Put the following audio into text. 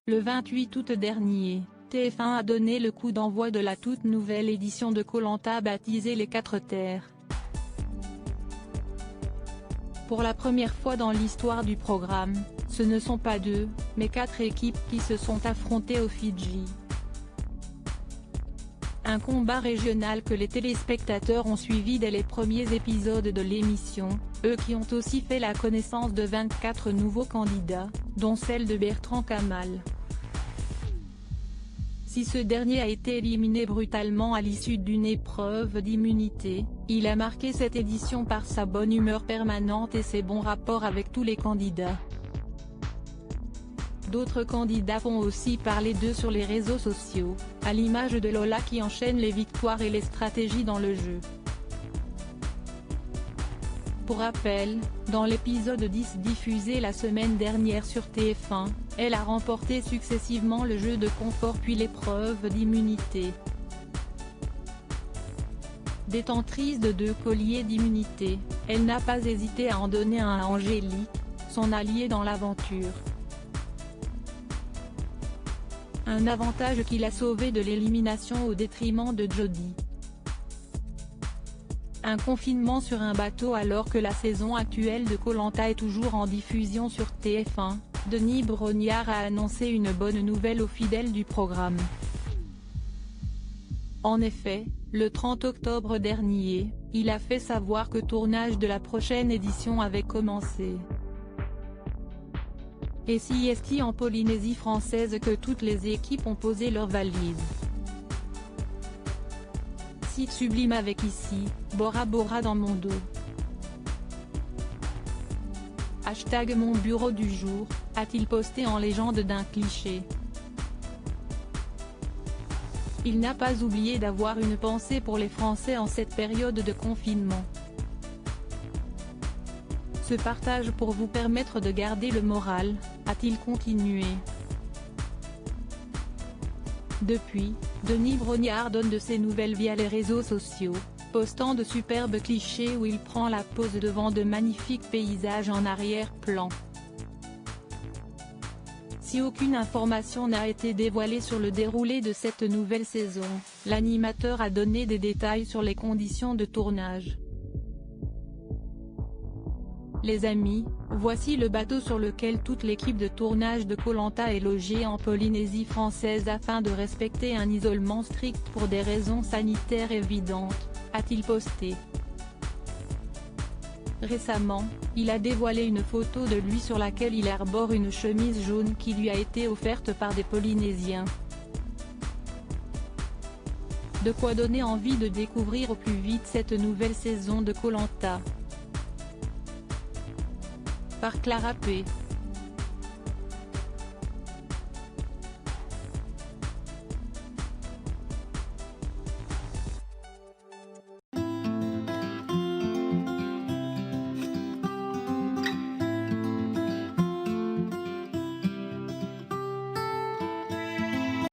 Le 28 août dernier, TF1 a donné le coup d'envoi de la toute nouvelle édition de Koh-Lanta baptisée Les 4 Terres. Pour la première fois dans l'histoire du programme, ce ne sont pas 2, mais 4 équipes qui se sont affrontées aux Fidji. Un combat régional que les téléspectateurs ont suivi dès les premiers épisodes de l'émission, eux qui ont aussi fait la connaissance de 24 nouveaux candidats, dont celle de Bertrand Kamal. Si ce dernier a été éliminé brutalement à l'issue d'une épreuve d'immunité, il a marqué cette édition par sa bonne humeur permanente et ses bons rapports avec tous les candidats. D'autres candidats font aussi parler d'eux sur les réseaux sociaux, à l'image de Lola qui enchaîne les victoires et les stratégies dans le jeu. Pour rappel, dans l'épisode 10 diffusé la semaine dernière sur TF1, elle a remporté successivement le jeu de confort puis l'épreuve d'immunité. Détentrice de 2 colliers d'immunité, elle n'a pas hésité à en donner un à Angélique, son alliée dans l'aventure. Un avantage qui l'a sauvée de l'élimination au détriment de Jody. Un confinement sur un bateau alors que la saison actuelle de Koh-Lanta est toujours en diffusion sur TF1, Denis Brognard a annoncé une bonne nouvelle aux fidèles du programme. En effet, le 30 octobre dernier, il a fait savoir que le tournage de la prochaine édition avait commencé. Et si est en Polynésie française que toutes les équipes ont posé leurs valises. Site sublime avec ici, Bora Bora dans mon dos. Hashtag mon bureau du jour, a-t-il posté en légende d'un cliché. Il n'a pas oublié d'avoir une pensée pour les Français en cette période de confinement. Ce partage pour vous permettre de garder le moral, a-t-il continué. Depuis, Denis Brognard donne de ses nouvelles via les réseaux sociaux, postant de superbes clichés où il prend la pose devant de magnifiques paysages en arrière-plan. Si aucune information n'a été dévoilée sur le déroulé de cette nouvelle saison, l'animateur a donné des détails sur les conditions de tournage. Les amis, voici le bateau sur lequel toute l'équipe de tournage de Koh-Lanta est logée en Polynésie française afin de respecter un isolement strict pour des raisons sanitaires évidentes, a-t-il posté. Récemment, il a dévoilé une photo de lui sur laquelle il arbore une chemise jaune qui lui a été offerte par des Polynésiens. De quoi donner envie de découvrir au plus vite cette nouvelle saison de Koh-Lanta. Par Clara P.